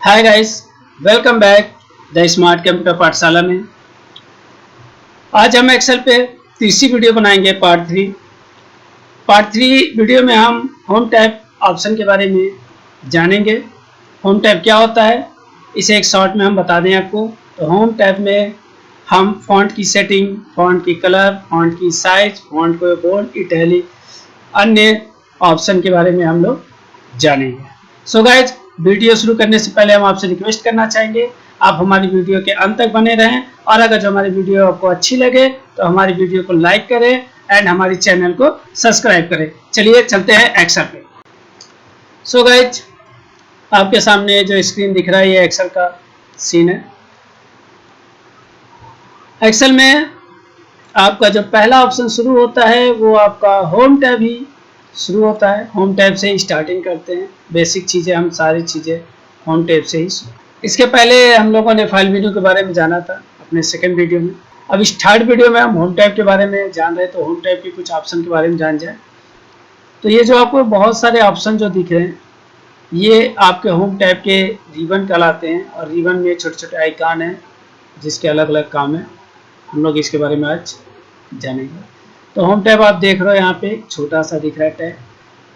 Hi guys, welcome back the smart computer पाठशाला में। आज हम एक्सेल पे तीसरी वीडियो बनाएंगे पार्ट थ्री वीडियो में हम होम टैब ऑप्शन के बारे में जानेंगे। होम टैब क्या होता है इसे एक शॉर्ट में हम बता दें आपको। तो होम टैब में हम फॉन्ट की सेटिंग, फॉन्ट की कलर, फॉन्ट की साइज, फॉन्ट को बोल्ड, इटैलिक, अन्य ऑप्शन के बारे में हम लोग जानेंगे। सो गाइज, वीडियो शुरू करने से पहले हम आपसे रिक्वेस्ट करना चाहेंगे आप हमारी वीडियो के अंत तक बने रहें, और अगर जो हमारी वीडियो आपको अच्छी लगे तो हमारी वीडियो को लाइक करें एंड हमारी चैनल को सब्सक्राइब करें। चलिए चलते हैं एक्सेल पे। सो गाइज, आपके सामने जो स्क्रीन दिख रहा है ये एक्सेल का सीन है। एक्सेल में आपका जो पहला ऑप्शन शुरू होता है वो आपका होम टैब ही शुरू होता है। होम टैब से ही स्टार्टिंग करते हैं, बेसिक चीज़ें, हम सारी चीज़ें होम टैब से ही। इसके पहले हम लोगों ने फाइल मेन्यू के बारे में जाना था अपने सेकंड वीडियो में। अब इस थर्ड वीडियो में हम होम टैब के बारे में जान रहे, तो होम टैब के कुछ ऑप्शन के बारे में जान जाए। तो ये जो आपको बहुत सारे ऑप्शन जो दिख रहे हैं ये आपके होम टैब के रिबन कहलाते हैं, और रिबन में छोटे छोटे आइकॉन हैं जिसके अलग अलग काम है। हम लोग इसके बारे में आज जानेंगे। तो होम टैब आप देख रहे हो, यहाँ पे छोटा सा दिख रहा है टैब।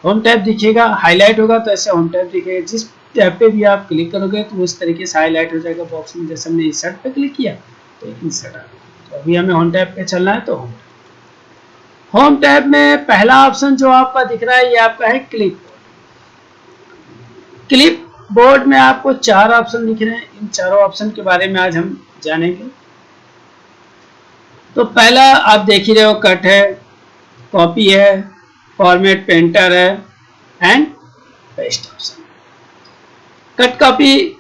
होम टैब दिखेगा, हाईलाइट होगा तो ऐसे होम टैब दिखेगा। जिस टैब पे भी आप क्लिक करोगे तो उस तरीके से हाईलाइट हो जाएगा बॉक्स में। जैसे हमने इंसर्ट पे क्लिक किया तो इंसर्ट आ गया। तो अभी हमें होम टैब पे चलना है। तो होम टैब में पहला ऑप्शन जो आपका दिख रहा है ये आपका है क्लिप बोर्ड। क्लिप बोर्ड में आपको चार ऑप्शन दिख रहे हैं। इन चारों ऑप्शन के बारे में आज हम जानेंगे। तो पहला आप देख ही रहे हो, कट है, कॉपी है, फॉर्मेट पेंटर है and paste option. Cut copy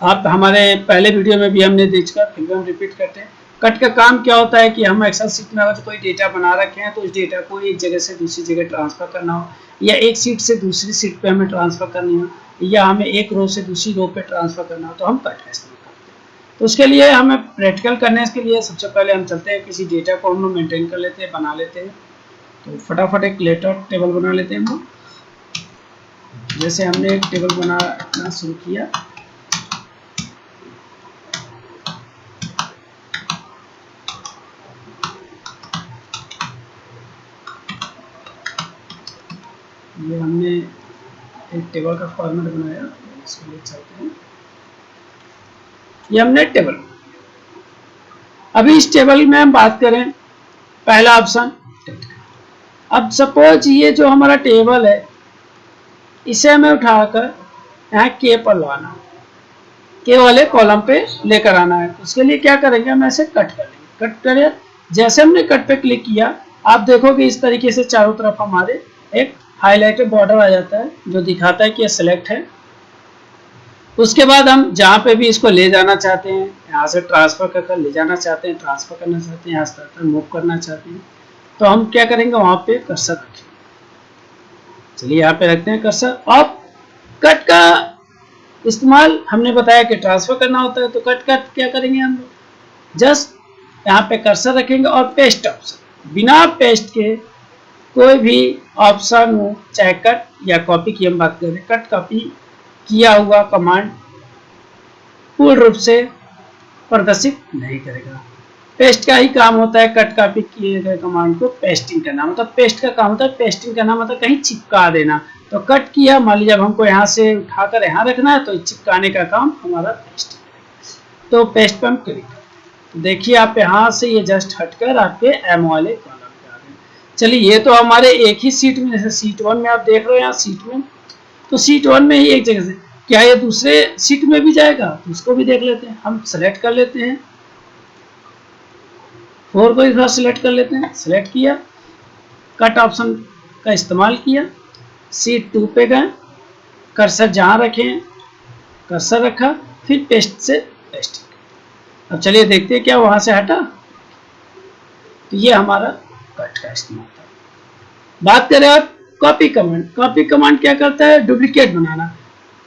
आप हमारे पहले वीडियो में भी हमने देखा, फिर हम रिपीट करते हैं। कट का काम क्या होता है कि हम एक्सेल सीट में अगर कोई डेटा बना रखे हैं तो उस डेटा को एक जगह से दूसरी जगह ट्रांसफर करना हो, या एक सीट से दूसरी सीट पे हमें ट्रांसफर करनी हो, या हमें एक रो से दूसरी रो पे ट्रांसफर करना हो, तो हम कट का इस्तेमाल करते हैं। तो उसके लिए हमें प्रैक्टिकल करने के लिए सबसे पहले हम चलते हैं, किसी डेटा को हम लोग मेंटेन कर लेते हैं, बना लेते हैं। तो फटाफट एक लेटर टेबल बना लेते हैं हम लोग। जैसे हमने एक टेबल बनाना शुरू किया, ये हमने एक टेबल का फॉर्मेट बनाया, इसके लिए चलते हैं। ये हमने टेबल, अभी इस टेबल में हम बात करें, पहला ऑप्शन। अब सपोज ये जो हमारा टेबल है इसे हमें उठाकर यहाँ के पर लाना, के वाले कॉलम पे लेकर आना है। उसके लिए क्या करेंगे, हम ऐसे कट कर लेंगे। कट करें, जैसे हमने कट पे क्लिक किया आप देखोगे इस तरीके से चारों तरफ हमारे एक हाईलाइटेड बॉर्डर आ जाता है जो दिखाता है कि ये सिलेक्ट है। उसके बाद हम जहाँ पे भी इसको ले जाना चाहते हैं, यहाँ से ट्रांसफर कर ले जाना चाहते हैं, ट्रांसफर करना चाहते हैं, यहाँ से मूव करना चाहते हैं, तो हम क्या करेंगे, वहाँ पे कर्सर रखेंगे। चलिए यहाँ पे रखते हैं कर्सर। अब कट का इस्तेमाल हमने बताया कि ट्रांसफर करना होता है, तो कट क्या करेंगे, हम लोग जस्ट यहाँ पे कर्सर रखेंगे और पेस्ट ऑप्शन, बिना पेस्ट के कोई भी ऑप्शन हो, चाहे कट या कॉपी की हम बात करें, कट कॉपी किया हुआ कमांड पूर्ण रूप से प्रदर्शित नहीं करेगा। पेस्ट का ही काम होता है कट कॉपी किए गए कमांड को पेस्टिंग करना। मतलब पेस्ट का काम होता है पेस्टिंग करना, मतलब कहीं चिपका देना। तो कट किया, मान लीजिए अब हमको यहाँ से उठाकर यहाँ रखना है, तो चिपकाने का काम हमारा पेस्टिंग। तो पेस्ट पर हम क्लिक करते हैं, तो देखिए आप यहाँ से ये जस्ट हटकर आपके एम वाले कॉलम पे आ गए। चलिए, ये तो हमारे एक ही सीट में, जैसे सीट 1 में आप देख रहे हो यहाँ सीट में, तो सीट 1 में ही एक जगह से, क्या ये दूसरे सीट में भी जाएगा, तो उसको भी देख लेते हैं। हम सेलेक्ट कर लेते हैं, 4 को इधर सेलेक्ट कर लेते हैं। सेलेक्ट किया, कट ऑप्शन का इस्तेमाल किया, सीट 2 पे गए, कर्सर जहाँ रखें कर्सर रखा, फिर पेस्ट से पेस्ट। अब चलिए देखते हैं क्या वहां से हटा। तो ये हमारा कट का इस्तेमाल था। बात करें अब कॉपी कमांड। कॉपी कमांड क्या करता है, डुप्लीकेट बनाना।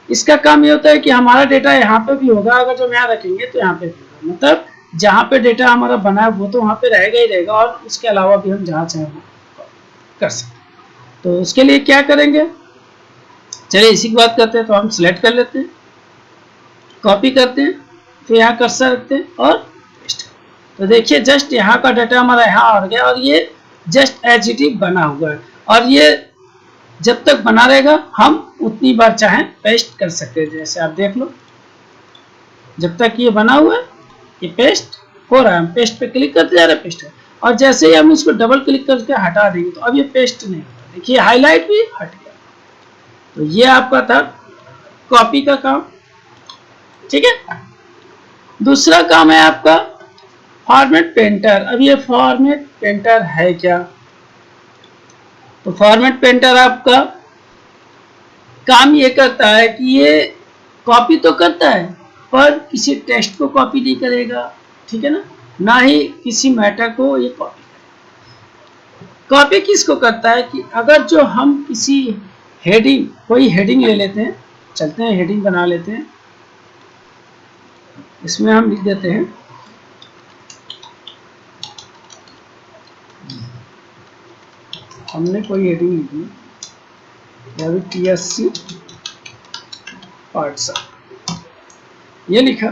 इसका काम ये होता है कि हमारा डेटा यहाँ पे भी होगा, अगर जो हम यहाँ रखेंगे तो यहाँ पे भी होगा। मतलब जहाँ पे डेटा हमारा बना है वो तो वहाँ पे रहेगा ही रहेगा, और उसके अलावा भी हम जहाँ चाहें कर सकते हैं। तो उसके लिए क्या करेंगे, चलिए इसी की बात करते हैं। तो हम सिलेक्ट कर लेते हैं, कॉपी करते हैं, फिर यहाँ कर्सर रखते हैं और पेस्ट। तो देखिए जस्ट यहाँ का डाटा हमारा यहाँ आ गया और ये जस्ट एज इट इज बना हुआ है। और ये जब तक बना रहेगा हम उतनी बार चाहें पेस्ट कर सकते हैं। जैसे आप देख लो, जब तक ये बना हुआ है ये पेस्ट हो रहा है, हम पेस्ट पे क्लिक करते जा रहे हैं, पेस्ट है। और जैसे ही हम इसको डबल क्लिक करके हटा देंगे तो अब ये पेस्ट नहीं होता, देखिए हाईलाइट भी हट गया। तो ये आपका था कॉपी का काम, ठीक है। दूसरा काम है आपका फॉर्मेट पेंटर। अब ये फॉर्मेट पेंटर है क्या? तो फॉर्मेट पेंटर आपका काम ये करता है कि ये कॉपी तो करता है पर किसी टेक्स्ट को कॉपी नहीं करेगा, ठीक है ना ही किसी मैटर को ये कॉपी करेगा। कॉपी किसको करता है कि अगर जो हम किसी हेडिंग, कोई हेडिंग ले लेते हैं, चलते हैं हेडिंग बना लेते हैं, इसमें हम लिख देते हैं हमने कोई हेडिंग लिखी या भी TSC पाठशाला, ये लिखा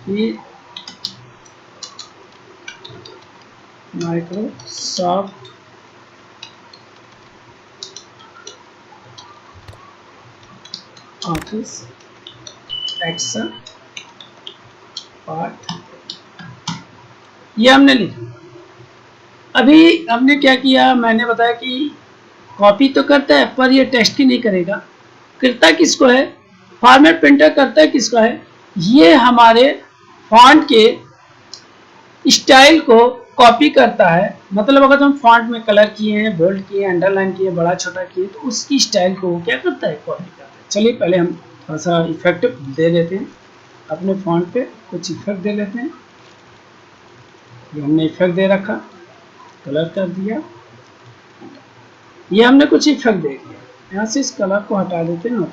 कि माइक्रोसॉफ्ट ऑफिस एक्सेल पार्ट, ये हमने लिखा। अभी हमने क्या किया, मैंने बताया कि कॉपी तो करता है पर ये टेक्स्ट ही नहीं करेगा। करता किसको है? फॉर्मेट पेंटर करता है किसको है? ये हमारे फॉन्ट के स्टाइल को कॉपी करता है। मतलब अगर हम फॉन्ट में कलर किए हैं, बोल्ड किए हैं, अंडरलाइन किए, बड़ा छोटा किए, तो उसकी स्टाइल को वो क्या करता है? कॉपी करता है। चलिए पहले हम थोड़ा सा इफेक्ट दे देते हैं अपने फॉन्ट पे, कुछ इफेक्ट दे लेते हैं। ये हमने इफेक्ट दे रखा, कलर कर दिया, ये हमने कुछ इफेक्ट दे दिया। यहाँ से इस कलर को हटा देते हैं,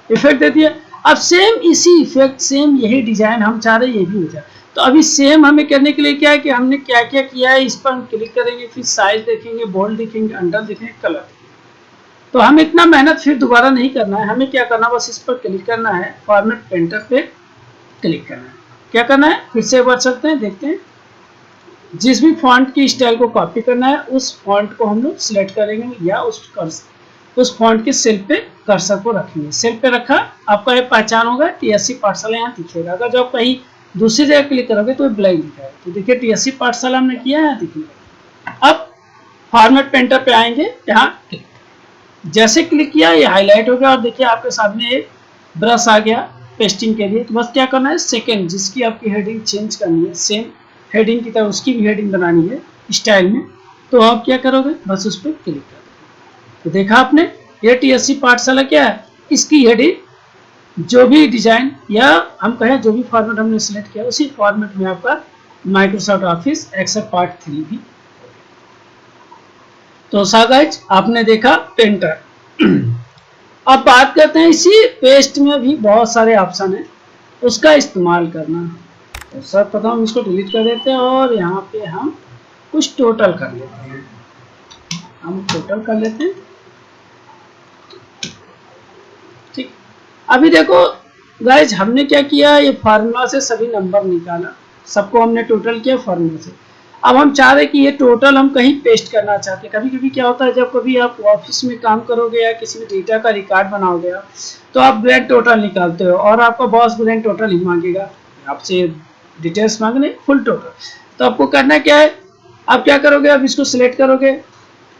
इफेक्ट दे दिया। अब सेम इसी इफेक्ट, सेम यही डिजाइन हम चाह रहे हैं ये भी हो जाए। तो अभी सेम हमें करने के लिए क्या है कि हमने क्या क्या किया है, इस पर हम क्लिक करेंगे, फिर साइज देखेंगे, बोल्ड देखेंगे, अंडर देखेंगे, कलर देखेंगे। तो हम इतना मेहनत फिर दोबारा नहीं करना है, हमें क्या करना, बस इस पर क्लिक करना है, फॉर्मेट पेंटर पे क्लिक करना है। क्या करना है, फिर से एक बार चलते हैं, देखते हैं। जिस भी फॉन्ट की स्टाइल को कॉपी करना है उस फॉन्ट को हम लोग सिलेक्ट करेंगे या उस फॉन्ट के सेल पे कर्सर को रखेंगे। सेल पे रखा, आपका ये पहचान होगा, TSC पाठशाला यहाँ दिखेगा। अगर जब कहीं दूसरी जगह क्लिक करोगे तो ब्लैक दिखेगा। तो देखिए TSC पाठशाला हमने किया है, यहाँ दिखेगा। अब फॉर्मेट पेंटर पे आएंगे, यहाँ क्लिक, जैसे क्लिक किया ये हाईलाइट हो गया और देखिए आपके सामने एक ब्रश आ गया पेस्टिंग के लिए। तो बस क्या करना है, सेकेंड जिसकी आपकी हेडिंग चेंज करनी है, सेम हेडिंग की तरह उसकी भी हेडिंग बनानी है स्टाइल में, तो आप क्या करोगे, बस उस पर क्लिक कर दो। तो देखा आपने, ये TSC पाठशाला क्या है, इसकी हेडिंग जो भी डिजाइन या हम कहें जो भी फॉर्मेट हमने सिलेक्ट किया उसी फॉर्मेट में आपका माइक्रोसॉफ्ट ऑफिस एक्सेल पार्ट 3 भी। तो गाइस आपने देखा पेंटर। अब बात करते हैं, इसी पेस्ट में भी बहुत सारे ऑप्शन है, उसका इस्तेमाल करना। तो सर्वप्रथम हम इसको डिलीट कर देते हैं और यहाँ पे हम कुछ टोटल कर लेते हैं। हम टोटल कर लेते हैं, ठीक। अभी देखो गाइज हमने क्या किया, ये फार्मूला से सभी नंबर निकाला, सबको हमने टोटल किया फार्मूला से। अब हम चाह रहे कि ये टोटल हम कहीं पेस्ट करना चाहते हैं। कभी कभी क्या होता है, जब कभी आप ऑफिस में काम करोगे या किसी भी डेटा का रिकॉर्ड बनाओगे तो आप ग्रैंड टोटल निकालते हो और आपका बॉस ग्रैंड टोटल ही मांगेगा, आपसे डिटेल्स मांगने फुल टोटल। तो आपको करना क्या है, आप क्या करोगे, आप इसको सिलेक्ट करोगे,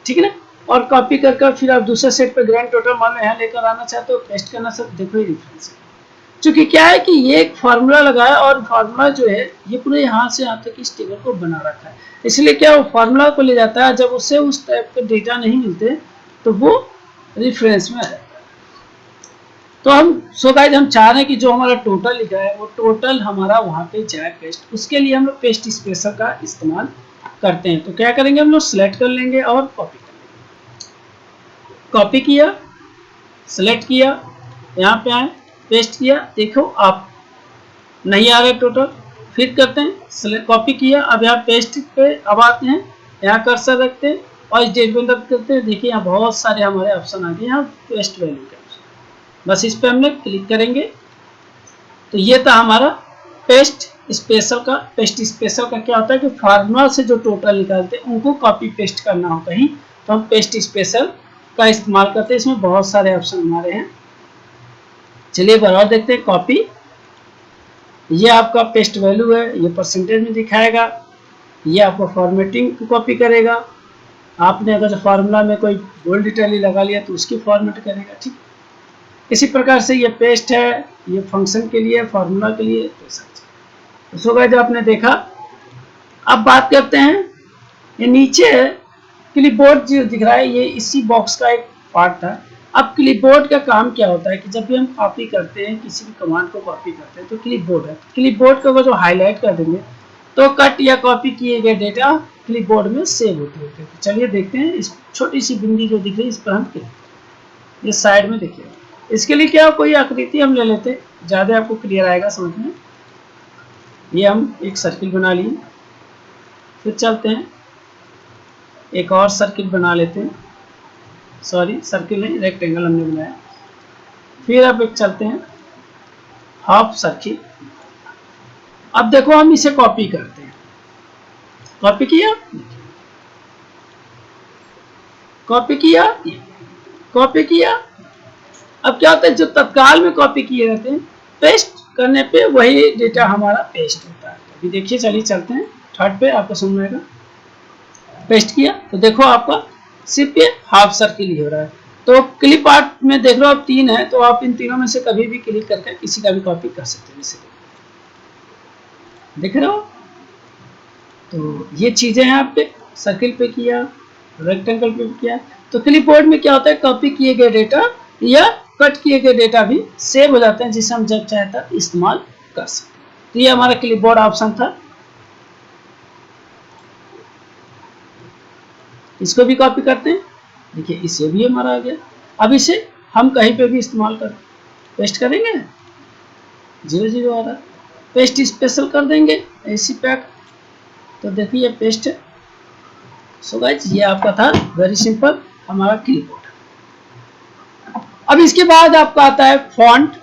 ठीक है ना, और कॉपी कर फिर आप दूसरे सेट पे ग्रैंड टोटल मान लो यहाँ लेकर आना चाहते हो, पेस्ट करना। सब देखो ये डिफरेंस है, क्योंकि क्या है कि ये एक फार्मूला लगाया और फार्मूला जो है ये पूरे यहाँ से यहाँ तक इस टेबल को बना रखा है। इसलिए क्या वो फार्मूला को ले जाता है, जब उससे उस टाइप के डेटा नहीं मिलते तो वो रेफरेंस में आ जाता है। तो हम गाइस हम चाह रहे हैं कि जो हमारा टोटल लिखा है वो टोटल हमारा वहाँ पे जाए पेस्ट। उसके लिए हम लोग पेस्ट स्पेशल का इस्तेमाल करते हैं। तो क्या करेंगे, हम लोग सिलेक्ट कर लेंगे और कॉपी कर लेंगे। कॉपी किया, सिलेक्ट किया, यहाँ पे आए, पेस्ट किया, देखो आप नहीं आ रहे टोटल, फिर करते हैं कॉपी किया, अब यहाँ पेस्ट पे अब आते हैं, यहाँ कर्सर रखते हैं और इस डेट में करते हैं। देखिए यहाँ बहुत सारे हमारे ऑप्शन आ गए, यहाँ पेस्ट वैल्यू के ऑप्शन। बस इस पे हमने क्लिक करेंगे तो ये था हमारा पेस्ट स्पेशल का। पेस्ट स्पेशल का क्या होता है कि फार्मूला से जो टोटल निकालते हैं उनको कॉपी पेस्ट करना हो कहीं, तो हम पेस्ट स्पेशल का इस्तेमाल करते हैं। इसमें बहुत सारे ऑप्शन हमारे हैं। चलिए बराबर देखते हैं। कॉपी, ये आपका पेस्ट वैल्यू है, ये परसेंटेज में दिखाएगा। ये आपको फॉर्मेटिंग को कॉपी करेगा। आपने अगर फार्मूला में कोई बोल्ड इटैलिक लगा लिया तो उसकी फॉर्मेट करेगा। ठीक, इसी प्रकार से ये पेस्ट है, ये फंक्शन के लिए, फार्मूला के लिए। तो सो गाइस आपने देखा। अब बात करते हैं, ये नीचे क्लिपबोर्ड जो दिख रहा है ये इसी बॉक्स का एक पार्ट था। अब क्लिपबोर्ड का काम क्या होता है कि जब भी हम कॉपी करते हैं, किसी भी कमांड को कॉपी करते हैं तो क्लिपबोर्ड है। क्लिपबोर्ड को जो हाईलाइट कर देंगे तो कट या कॉपी किए गए डेटा क्लिपबोर्ड में सेव होते होते हैं। तो चलिए देखते हैं, इस छोटी सी बिंदी जो दिख रही है इस पर हम क्लिक, ये साइड में देखिए। इसके लिए क्या, कोई आकृति हम ले लेते हैं, ज़्यादा आपको क्लियर आएगा समझ में। ये हम एक सर्किल बना लिए, फिर चलते हैं एक और सर्किल बना लेते हैं। सॉरी सर्किल नहीं, रेक्टेंगल हमने बनाया। फिर अब एक चलते हैं हाफ सर्किल। अब देखो हम इसे कॉपी करते हैं। कॉपी किया, कॉपी किया, कॉपी किया। अब क्या होता है, जो तत्काल में कॉपी किए रहते हैं, पेस्ट करने पे वही डेटा हमारा पेस्ट होता है। अभी देखिए, चलिए चलते हैं थर्ड पे, आपको समझ में आएगा। पेस्ट किया तो देखो आपका सिर्फ ये हाफ सर्किल ही हो रहा है। तो क्लिप आर्ट में देख लो आप 3 है, तो आप इन तीनों में से कभी भी क्लिक करके किसी का भी कॉपी कर सकते हैं। जैसे देख रहे हो, तो ये चीजें हैं आपके सर्किल पे किया, रेक्टेंगल पे किया। तो क्लिपबोर्ड में क्या होता है, कॉपी किए गए डेटा या कट किए गए डेटा भी सेव हो जाते हैं, जिसे हम जब चाहे तब इस्तेमाल कर सकते हैं। तो ये हमारा क्लिपबोर्ड ऑप्शन था। इसको भी कॉपी करते हैं, देखिए इसे भी हमारा आ गया। अब इसे हम कहीं पे भी इस्तेमाल कर पेस्ट करेंगे, 0 आ रहा, पेस्ट स्पेशल कर देंगे एसी पैक, तो देखिए पेस्ट है। सो गाइस ये आपका था वेरी सिंपल हमारा क्लिपबोर्ड। अब इसके बाद आपका आता है फॉन्ट।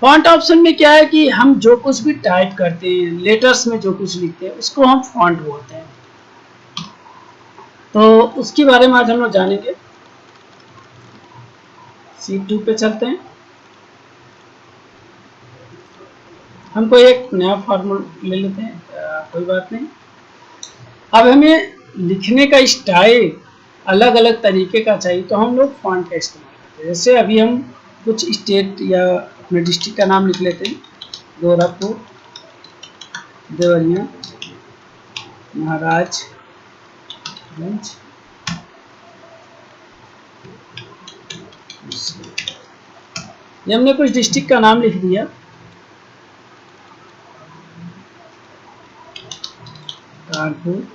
फॉन्ट ऑप्शन में क्या है कि हम जो कुछ भी टाइप करते हैं, लेटर्स में जो कुछ लिखते हैं उसको हम फॉन्ट बोलते हैं। तो उसके बारे में आज हम लोग जानेंगे। शीट 2 पे चलते हैं। हमको एक नया फॉर्मूला ले लेते हैं, कोई बात नहीं। अब हमें लिखने का स्टाइल अलग अलग तरीके का चाहिए, तो हम लोग फॉन्ट का इस्तेमाल करते हैं। जैसे अभी हम कुछ स्टेट या अपने डिस्ट्रिक्ट का नाम लिख लेते हैं, गोरखपुर, देवरिया, महाराजगंज, ये हमने कुछ डिस्ट्रिक्ट का नाम लिख दिया। कानपुर,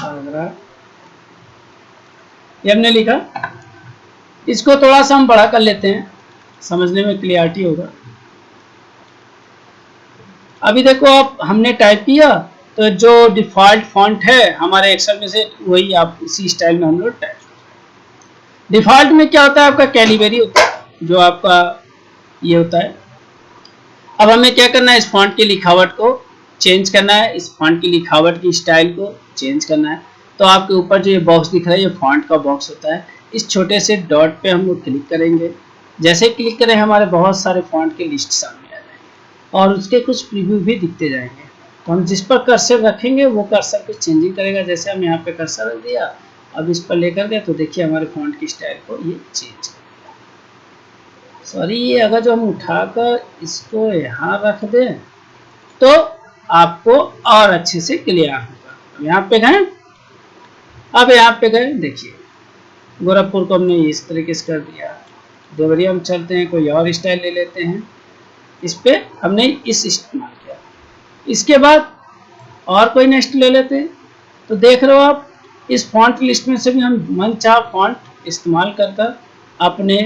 आगरा, ये हमने लिखा। इसको थोड़ा सा हम बड़ा कर लेते हैं, समझने में क्लियरिटी होगा। अभी देखो आप हमने टाइप किया तो जो डिफॉल्ट फॉन्ट है हमारे एक्सेल में से वही आप इसी स्टाइल में हम लोग टाइप। डिफॉल्ट में क्या होता है, आपका कैलिबरी होता है, जो आपका ये होता है। अब हमें क्या करना है, इस फॉन्ट की लिखावट को चेंज करना है, इस फॉन्ट की लिखावट की स्टाइल को चेंज करना है। तो आपके ऊपर जो ये बॉक्स दिख रहा है, ये फॉन्ट का बॉक्स होता है। इस छोटे से डॉट पे हम लोग क्लिक करेंगे। जैसे क्लिक करें हमारे बहुत सारे फॉन्ट की लिस्ट सामने आ जाएंगे और उसके कुछ प्रीव्यू भी दिखते जाएंगे। तो हम जिस पर कर्सर रखेंगे वो कर्सर पे चेंजिंग करेगा। जैसे हम यहाँ पे कर्सर रख दिया, अब इस पर लेकर गए तो देखिए हमारे फॉन्ट की स्टाइल को ये चेंज कर दिया। सॉरी, ये अगर जो हम उठाकर इसको यहाँ रख दें तो आपको और अच्छे से क्लियर होगा। अब यहाँ पे गए, अब यहाँ पे गए, देखिए गोरखपुर को हमने इस तरीके से कर दिया। देवरिया हम चलते हैं, कोई और स्टाइल ले लेते हैं, इस पे हमने इस इस्तेमाल किया। इसके बाद और कोई नेक्स्ट ले लेते हैं। तो देख रहे हो आप, इस फॉन्ट लिस्ट में से भी हम मनचाहा फॉन्ट इस्तेमाल कर अपने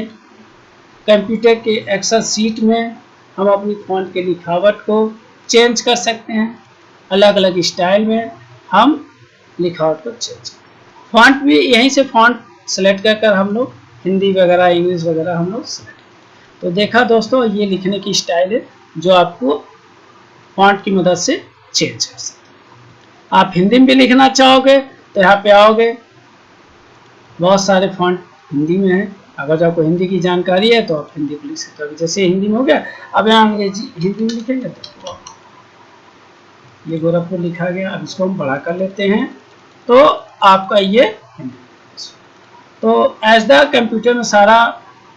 कंप्यूटर के एक्सेल सीट में हम अपनी फॉन्ट के लिखावट को चेंज कर सकते हैं। अलग अलग स्टाइल में हम लिखावट को चेंज। फॉन्ट भी यहीं से फॉन्ट सेलेक्ट कर हम लोग हिंदी वगैरह इंग्लिश वगैरह हम लोग सेलेक्ट। तो देखा दोस्तों, ये लिखने की स्टाइल है जो आपको फॉन्ट की मदद से चेंज कर सकते हैं। आप हिंदी में भी लिखना चाहोगे तो यहाँ पे आओगे, बहुत सारे फॉन्ट हिंदी में है। अगर आपको हिंदी की जानकारी है तो आप हिंदी को लिख सकते हो। जैसे हिंदी में हो गया, अब यहाँ अंग्रेजी हिंदी में लिखेंगे तो ये गोरखपुर लिखा गया। अब इसको हम बड़ा कर लेते हैं तो आपका ये हिंदी। तो एज द कंप्यूटर में सारा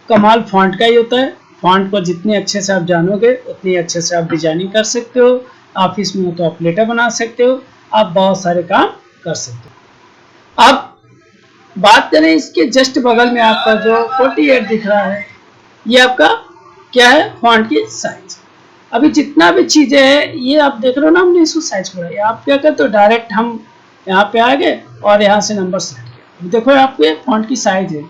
कमाल फॉन्ट का ही होता है। फॉन्ट को जितने अच्छे से आप जानोगे उतनी अच्छे से आप डिजाइनिंग कर सकते हो। ऑफिस में हो तो आप लेटर बना सकते हो, आप बहुत सारे काम कर सकते हो। अब बात करें इसके जस्ट बगल में आपका जो 48 दिख रहा है, ये आपका क्या है, फॉन्ट की साइज। अभी जितना भी चीजें है ये आप देख रहे हो ना, हमने इसको साइज बढ़ाया। आप क्या करते हो, डायरेक्ट हम यहाँ पे आ गए और यहाँ से नंबर सेलेक्ट किया। देखो आपके फॉन्ट की साइज है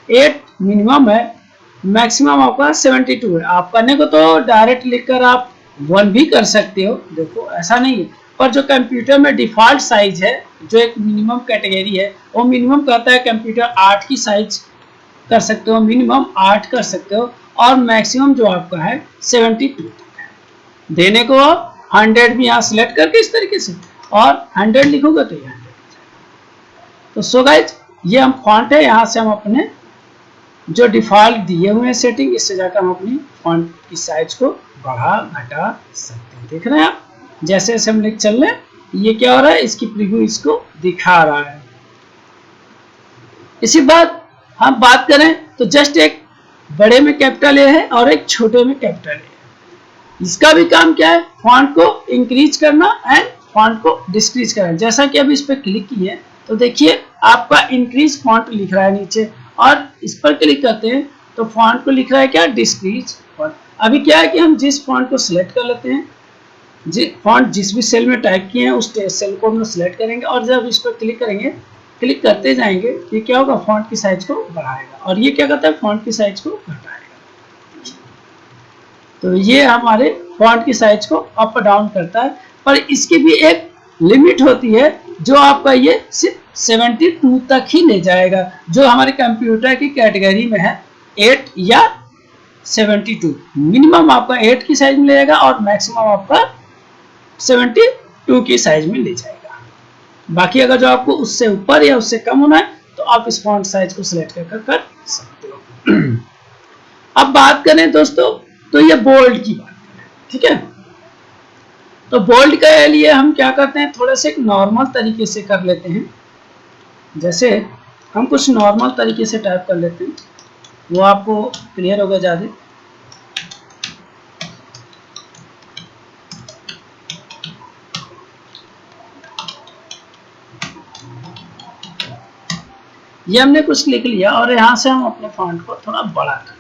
8 मिनिमम है, मैक्सिमम आपका 72 है। आप करने को तो डायरेक्ट लिखकर आप 1 भी कर सकते हो, देखो ऐसा नहीं है। पर जो कंप्यूटर में डिफॉल्ट साइज है, जो एक मिनिमम कैटेगरी है, वो मिनिमम कहता है कंप्यूटर 8 की साइज कर सकते हो, मिनिमम 8 कर सकते हो, और मैक्सिमम जो आपका है 72 तक है। देने को 100 भी यहाँ सिलेक्ट करके इस तरीके से, और 100 लिखोगे तो ये 100। तो सो गाइज, ये हम फॉन्ट है, यहाँ से हम अपने जो डिफॉल्ट दिए हुए हैं सेटिंग, इससे जाकर हम अपनी फॉन्ट की साइज को बढ़ा घटा सकते हैं। देख रहे हैं आप, जैसे जैसे हम लिख चल रहे हैं, ये क्या हो रहा है, इसकी प्रीव्यू इसको दिखा रहा है। इसी बात हम बात करें तो जस्ट एक बड़े में कैपिटल ए है और एक छोटे में कैपिटल ए है। इसका भी काम क्या है, फॉन्ट को इंक्रीज करना एंड फॉन्ट को डिक्रीज करना। जैसा कि अभी इस पर क्लिक किए तो देखिए आपका इंक्रीज फॉन्ट लिख रहा है नीचे, और इस पर क्लिक करते हैं तो फॉन्ट को लिख रहा है क्या, डिक्रीज फॉन्ट। अभी क्या है कि हम जिस फॉन्ट को सिलेक्ट कर लेते हैं, फॉन्ट जिस भी सेल में टाइप किए हैं उस सेल को हम सिलेक्ट करेंगे, और जब इस पर क्लिक करेंगे, क्लिक करते जाएंगे, ये क्या होगा, फॉन्ट की साइज को बढ़ाएगा, और ये क्या करता है, फॉन्ट की साइज को घटाएगा। तो ये हमारे फॉन्ट की साइज को अप डाउन करता है। पर इसकी भी एक लिमिट होती है, जो आपका ये सिर्फ 72 तक ही ले जाएगा, जो हमारे कंप्यूटर की कैटेगरी में है 8 या 72। मिनिमम आपका 8 की साइज में ले जाएगा और मैक्सिमम आपका 72 की साइज में ले जाएगा। बाकी अगर जो आपको उससे ऊपर या उससे कम होना है तो आप इस फॉन्ट साइज को सिलेक्ट कर सकते हो। अब बात करें दोस्तों, तो ये बोल्ड की बात करें, ठीक है। तो बोल्ड के लिए हम क्या करते हैं, थोड़े से एक नॉर्मल तरीके से कर लेते हैं। जैसे हम कुछ नॉर्मल तरीके से टाइप कर लेते हैं, वो आपको क्लियर होगा ज़्यादा। ये हमने कुछ लिख लिया और यहाँ से हम अपने फॉन्ट को थोड़ा बड़ा कर।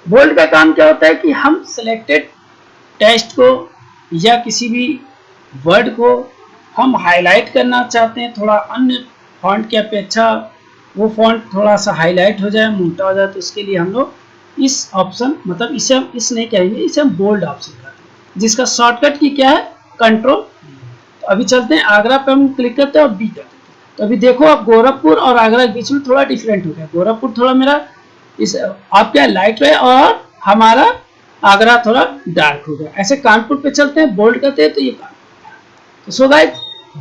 बोल्ड का काम क्या होता है कि हम सिलेक्टेड टेक्स्ट को या किसी भी वर्ड को हम हाईलाइट करना चाहते हैं, थोड़ा अन्य फॉन्ट की अपेक्षा वो फॉन्ट थोड़ा सा हाईलाइट हो जाए, मोटा हो जाए, तो उसके लिए हम लोग इस ऑप्शन, मतलब इसे हम इस नहीं कहेंगे, इसे हम बोल्ड ऑप्शन कहते हैं, जिसका शॉर्टकट की क्या है, कंट्रोल। तो अभी चलते हैं आगरा पे, हम क्लिक करते हैं और बी करते हैं। तो अभी देखो आप, गोरखपुर और आगरा के बीच में थोड़ा डिफरेंट हो गया। गोरखपुर थोड़ा मेरा इस आप क्या लाइट है और हमारा आगरा थोड़ा डार्क हो गया। ऐसे कानपुर पे चलते हैं, बोल्ड करते हैं तो ये कानपुर। तो सो गाइस,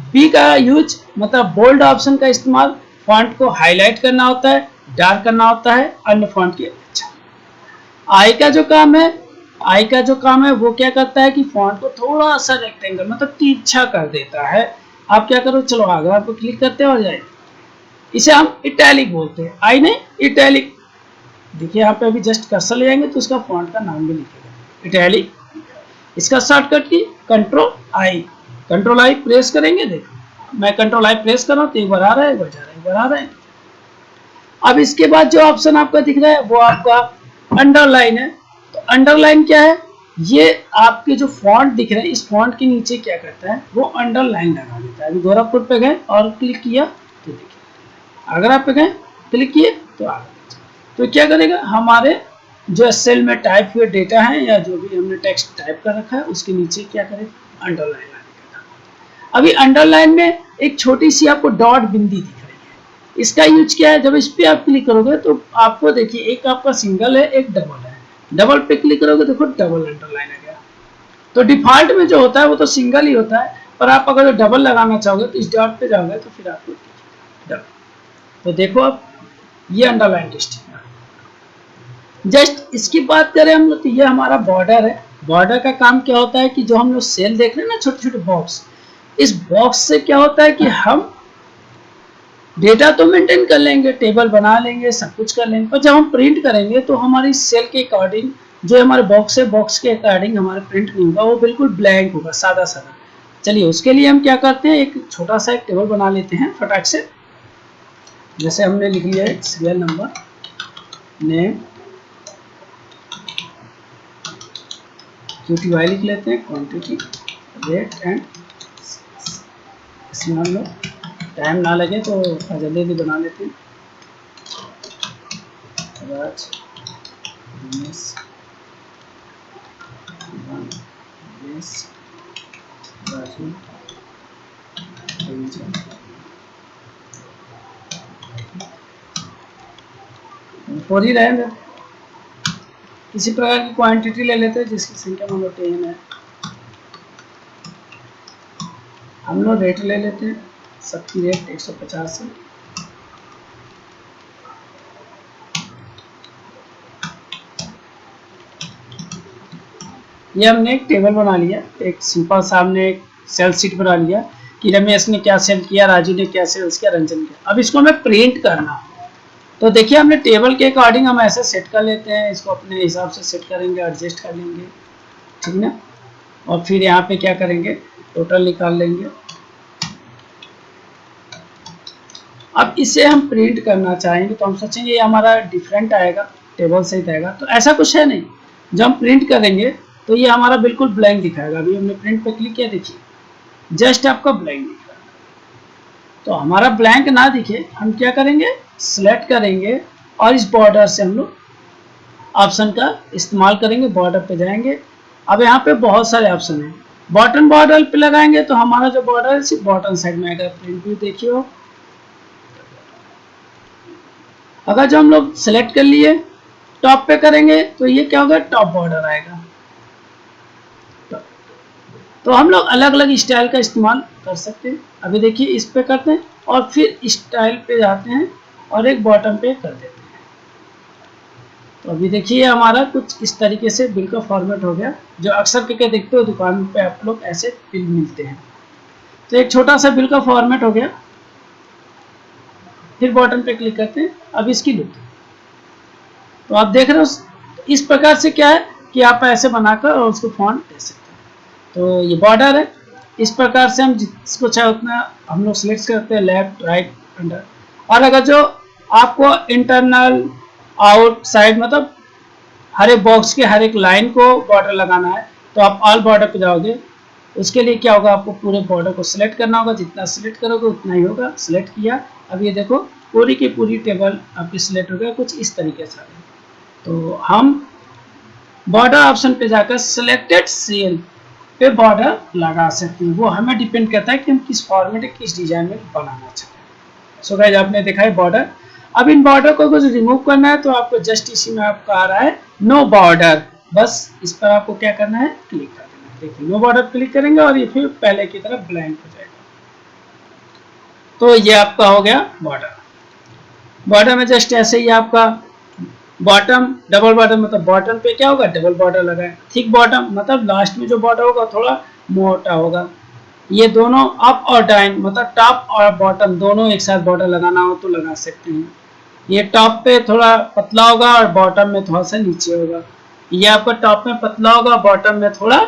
बी का यूज मतलब बोल्ड ऑप्शन का इस्तेमाल फॉन्ट को हाईलाइट करना होता है, डार्क करना होता है अन्य फॉन्ट की अपेक्षा। आई का जो काम है वो क्या करता है कि फॉन्ट को थोड़ा सा रेक्टेंगल मतलब तिरछा कर देता है। आप क्या करो, चलो आगरा को क्लिक करते हैं और जाए, इसे हम इटैलिक बोलते हैं, आई नहीं इटैलिक। देखिए यहाँ पे अभी जस्ट कर्सर ले जाएंगे तो उसका फॉन्ट का नाम भी लिखेगा इटैलिक। इसका शॉर्टकट की कंट्रोल आई प्रेस करेंगे। देखो मैं कंट्रोल आई प्रेस कर रहा हूँ तो एक बार आ रहा है, एक बार जा रहा है, एक बार आ रहा है। अब इसके बाद जो ऑप्शन आपका दिख रहा है वो आपका अंडरलाइन है। तो अंडरलाइन क्या है, ये आपके जो फॉन्ट दिख रहे हैं इस फॉन्ट के नीचे क्या करता है, वो अंडरलाइन लगा देता है। अभी गोरखपुर पे गए और क्लिक किया तो देखिए, अगर आप पे गए क्लिक किए तो आ गए। तो क्या करेगा, हमारे जो सेल में टाइप हुए डेटा है या जो भी हमने टेक्स्ट टाइप कर रखा है उसके नीचे क्या करेगा, अंडरलाइन लगा देगा। अभी अंडरलाइन में एक छोटी सी आपको डॉट बिंदी दिख रही है, इसका यूज क्या है, जब इस पे आप क्लिक करोगे तो आपको देखिए एक आपका सिंगल है, एक डबल है। डबल पे क्लिक करोगे देखो डबल अंडरलाइन आ गया। तो डिफॉल्ट में जो होता है वो तो सिंगल ही होता है, पर आप अगर डबल लगाना चाहोगे तो इस डॉट पे जाओगे तो फिर आपको डबल। तो देखो अब ये अंडरलाइन डिस्टिंग। जस्ट इसकी बात करें हम लोग तो ये हमारा बॉर्डर है। बॉर्डर का काम क्या होता है कि जो हम लोग सेल देख रहे हैं ना, छोटे छोटे बॉक्स, इस बॉक्स से क्या होता है कि हम डेटा तो मेंटेन कर लेंगे, टेबल बना लेंगे, सब कुछ कर लेंगे, पर जब हम प्रिंट करेंगे तो हमारी सेल के अकॉर्डिंग जो हमारे बॉक्स है, बॉक्स के अकॉर्डिंग हमारा प्रिंट नहीं होगा, वो बिल्कुल ब्लैंक होगा, सादा सादा। चलिए उसके लिए हम क्या करते हैं, एक छोटा सा एक टेबल बना लेते हैं फटाक से। जैसे हमने लिख लिया है सीरियल नंबर, नेम, QTY लिख लेते हैं, क्वांटिटी, रेट एंड, इसमें हम लोग टाइम ना लगे तो जल्दी जल्दी बना लेते हैं। राज दिनेश राजू 4 ही रहेंगे। किसी प्रकार की क्वांटिटी ले लेते हैं जिसकी संख्या मान लो 10 है। हम लोग रेट ले लेते हैं, सबकी रेट 150 है। ये हमने एक टेबल बना लिया, एक सिंपल सा हमने एक सेल शीट बना लिया कि रमेश ने क्या सेल किया, राजू ने क्या सेल किया, रंजन किया। अब इसको हमें प्रिंट करना, तो देखिए हमने टेबल के अकॉर्डिंग हम ऐसे सेट कर लेते हैं, इसको अपने हिसाब से सेट करेंगे, एडजस्ट कर लेंगे, ठीक ना। और फिर यहाँ पे क्या करेंगे, टोटल निकाल लेंगे। अब इसे हम प्रिंट करना चाहेंगे तो हम सोचेंगे ये हमारा डिफरेंट आएगा, टेबल सहित आएगा, तो ऐसा कुछ है नहीं। जब हम प्रिंट करेंगे तो ये हमारा बिल्कुल ब्लैंक दिखाएगा। अभी हमने प्रिंट पे क्लिक किया, देखिए जस्ट आपका ब्लैंक दिख रहा है। तो हमारा ब्लैंक ना दिखे हम क्या करेंगे, सिलेक्ट करेंगे और इस बॉर्डर से हम लोग ऑप्शन का इस्तेमाल करेंगे, बॉर्डर पे जाएंगे। अब यहाँ पे बहुत सारे ऑप्शन हैं, बॉटम बॉर्डर पे लगाएंगे तो हमारा जो बॉर्डर है सिर्फ बॉटम साइड में आएगा। प्रिंट व्यू देखिए, अगर जो हम लोग सेलेक्ट कर लिए टॉप पे करेंगे तो ये क्या होगा, टॉप बॉर्डर आएगा। तो हम लोग अलग अलग स्टाइल का इस्तेमाल कर सकते हैं। अभी देखिए इस पे करते हैं और फिर स्टाइल पे जाते हैं और एक बॉटम पे कर देते हैं। तो अभी देखिए हमारा कुछ इस तरीके से बिल का फॉर्मेट हो गया, जो अक्सर करके देखते हो दुकान पे आप लोग ऐसे बिल मिलते हैं। तो एक छोटा सा बिल का फॉर्मेट हो गया। फिर बॉटम पे क्लिक करते हैं। अब इसकी लुक तो आप देख रहे हो, इस प्रकार से क्या है कि आप ऐसे बनाकर और उसको फॉन्ट दे सकते हैं। तो ये बॉर्डर है, इस प्रकार से हम जिसको चाहे उतना हम लोग सिलेक्ट करते हैं, लेफ्ट राइट अंडर। और अगर जो आपको इंटरनल आउट साइड मतलब हर एक बॉक्स के हर एक लाइन को बॉर्डर लगाना है तो आप ऑल बॉर्डर पे जाओगे। उसके लिए क्या होगा, आपको पूरे बॉर्डर को सिलेक्ट करना होगा, जितना सिलेक्ट करोगे उतना ही होगा। सिलेक्ट किया, अब ये देखो पूरी की पूरी टेबल आपकी सिलेक्ट हो गया, कुछ इस तरीके से। तो हम बॉर्डर ऑप्शन पे जाकर सिलेक्टेड सेल पे बॉर्डर लगा सकते हैं। वो हमें डिपेंड करता है कि हम किस फॉर्मेट किस डिजाइन में बनाना चाहते हैं। सो गाइस आपने देखा है बॉर्डर। अब इन बॉर्डर को कुछ रिमूव करना है तो आपको जस्ट इसी में आपका आ रहा है नो बॉर्डर, बस इस पर आपको क्या करना है, क्लिक कर देना है। देखिए नो बॉर्डर क्लिक करेंगे और ये फिर पहले की तरह ब्लैंक हो जाएगा। तो ये आपका हो गया बॉर्डर। बॉर्डर में जस्ट ऐसे ही आपका बॉटम डबल बॉटम मतलब बॉटम पे क्या होगा, डबल बॉर्डर लगाए। थिक बॉटम मतलब लास्ट में जो बॉर्डर होगा थोड़ा मोटा होगा। ये दोनों अप और डाउन मतलब टॉप और बॉटम दोनों एक साथ बॉर्डर लगाना हो तो लगा सकते हैं। ये टॉप पे थोड़ा पतला होगा और बॉटम में थोड़ा सा नीचे होगा। ये आपका टॉप में पतला होगा, बॉटम में थोड़ा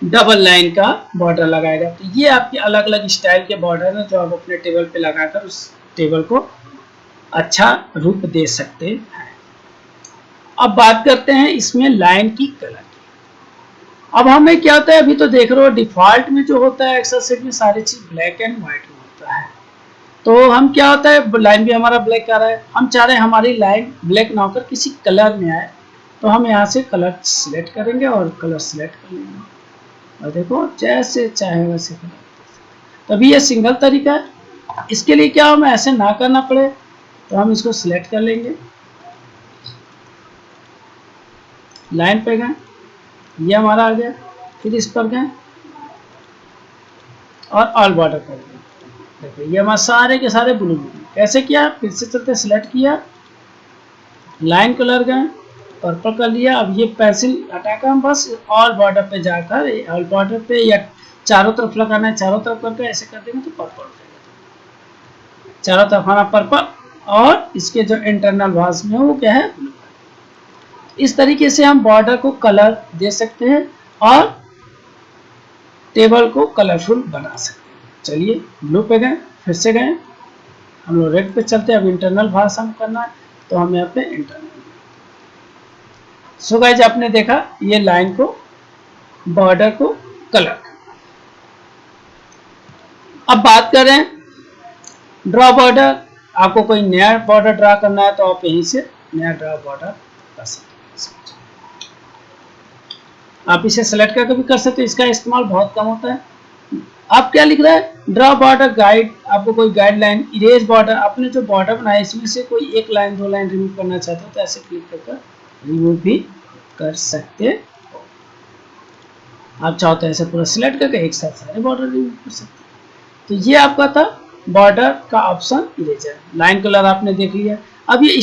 डबल लाइन का बॉर्डर लगाएगा। तो ये आपके अलग अलग स्टाइल के बॉर्डर है जो आप अपने टेबल पे लगाकर उस टेबल को अच्छा रूप दे सकते हैं। अब बात करते हैं इसमें लाइन की कलर की। अब हमें क्या होता है, अभी तो देख रहे हो डिफॉल्ट में जो होता है एक्सेल शीट में सारी चीज ब्लैक एंड व्हाइट में होता है। तो हम क्या होता है, लाइन भी हमारा ब्लैक आ रहा है, हम चाह रहे हैं हमारी लाइन ब्लैक ना होकर किसी कलर में आए। तो हम यहाँ से कलर सिलेक्ट करेंगे और कलर सिलेक्ट कर लेंगे और देखो जैसे चाहे वैसे कलर। तभी ये सिंगल तरीका है। इसके लिए क्या हमें ऐसे ना करना पड़े तो हम इसको सिलेक्ट कर लेंगे, लाइन पे गए, ये हमारा आ गया, फिर इस पर गए और ऑल बॉर्डर कर दिया। देखिए ये हमारे सारे के सारे ब्लू में। कैसे किया, फिर से चलते सिलेक्ट किया, लाइन कलर गए, पर्पल कर लिया। अब ये पेंसिल हटाकर हम बस ऑल बॉर्डर पे जाकर ऑल बॉर्डर पे या चारों तरफ लगाना है, चारों तरफ करके ऐसे कर देंगे तो पर्पल हो जाएगा। चारों तरफ हमारा पर्पल और इसके जो इंटरनल भाग में वो क्या है, ब्लू। इस तरीके से हम बॉर्डर को कलर दे सकते हैं और टेबल को कलरफुल बना सकते हैं। चलिए ब्लू पे गए, फिर से गए, हम लोग रेड पे चलते हैं। अब इंटरनल भाग हम करना है तो हम यहाँ पे इंटरनल। सो गाइस आपने देखा ये लाइन को, बॉर्डर को कलर। अब बात करें ड्रॉ बॉर्डर। आपको कोई नया बॉर्डर ड्रा करना है तो आप यहीं से नया ड्रॉ बॉर्डर कर सकते हैं। आप इसे सेलेक्ट करके भी कर सकते हैं, इसका इस्तेमाल बहुत कम होता है। आप क्या लिख रहे हैं, ड्रॉ बॉर्डर गाइड। आपको कोई गाइडलाइन, इरेज बॉर्डर, आपने जो बॉर्डर बनाया इसमें से कोई एक लाइन दो लाइन रिमूव करना चाहते हो तो ऐसे क्लिक करके रिमूव भी कर सकते हो। आप चाहो तो ऐसे पूरा सिलेक्ट करके एक साथ सारे बॉर्डर रिमूव कर सकते हैं। तो ये आपका था बॉर्डर का ऑप्शन, इरेजर। लाइन कलर आपने देख लिया। अब ये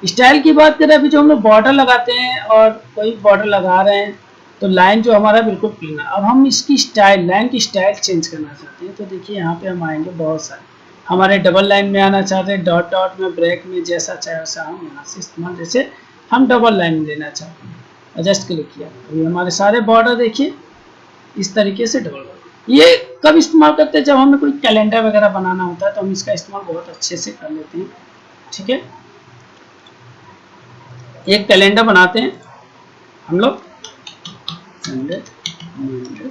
स्टाइल की बात करें, अभी जो हम लोग बॉर्डर लगाते हैं और कोई बॉर्डर लगा रहे हैं तो लाइन जो हमारा बिल्कुल प्लेन है। अब हम इसकी स्टाइल, लाइन की स्टाइल चेंज करना चाहते हैं तो देखिए यहाँ पे हम आएंगे, बहुत सारे हमारे डबल लाइन में आना चाहते हैं, डॉट डॉट में, ब्रेक में, जैसा चाहे वैसा हम यहाँ से इस्तेमाल। जैसे हम डबल लाइन में लेना चाहते हैं, एडजस्ट क्लिक किया, अभी हमारे सारे बॉर्डर देखिए इस तरीके से डबल बॉर्डर। ये कब इस्तेमाल करते हैं, जब हमें कोई कैलेंडर वगैरह बनाना होता है तो हम इसका इस्तेमाल बहुत अच्छे से कर लेते हैं। ठीक है, एक कैलेंडर बनाते हैं हम लोग, संडे मंडे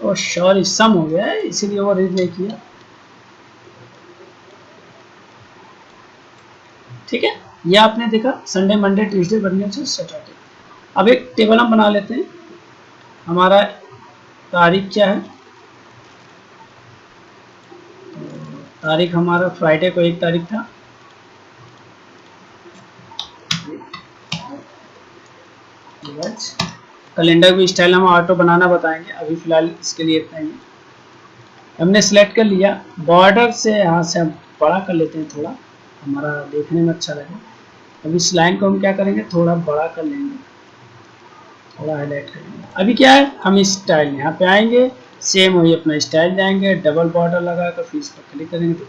और सॉरी सम हो गया है इसीलिए वो रीड नहीं किया। ठीक है, ये आपने देखा Sunday Monday Tuesday Wednesday Saturday. अब एक टेबल हम बना लेते हैं। हमारा तारीख क्या है, तारीख हमारा फ्राइडे को 1 तारीख था। कैलेंडर भी स्टाइल हम ऑटो बनाना बताएंगे, अभी फिलहाल इसके लिए इतना ही। हमने सेलेक्ट कर लिया, बॉर्डर से यहाँ से हम बड़ा कर लेते हैं थोड़ा, हमारा देखने में अच्छा लगे। अब इस लाइन को हम क्या करेंगे, थोड़ा बड़ा कर लेंगे, थोड़ा हाईलाइट करेंगे। अभी क्या है, हम इस स्टाइल यहाँ पे आएंगे, सेम वही अपना स्टाइल जाएंगे, डबल बॉर्डर लगाकर फिर इस पर क्लिक करेंगे तो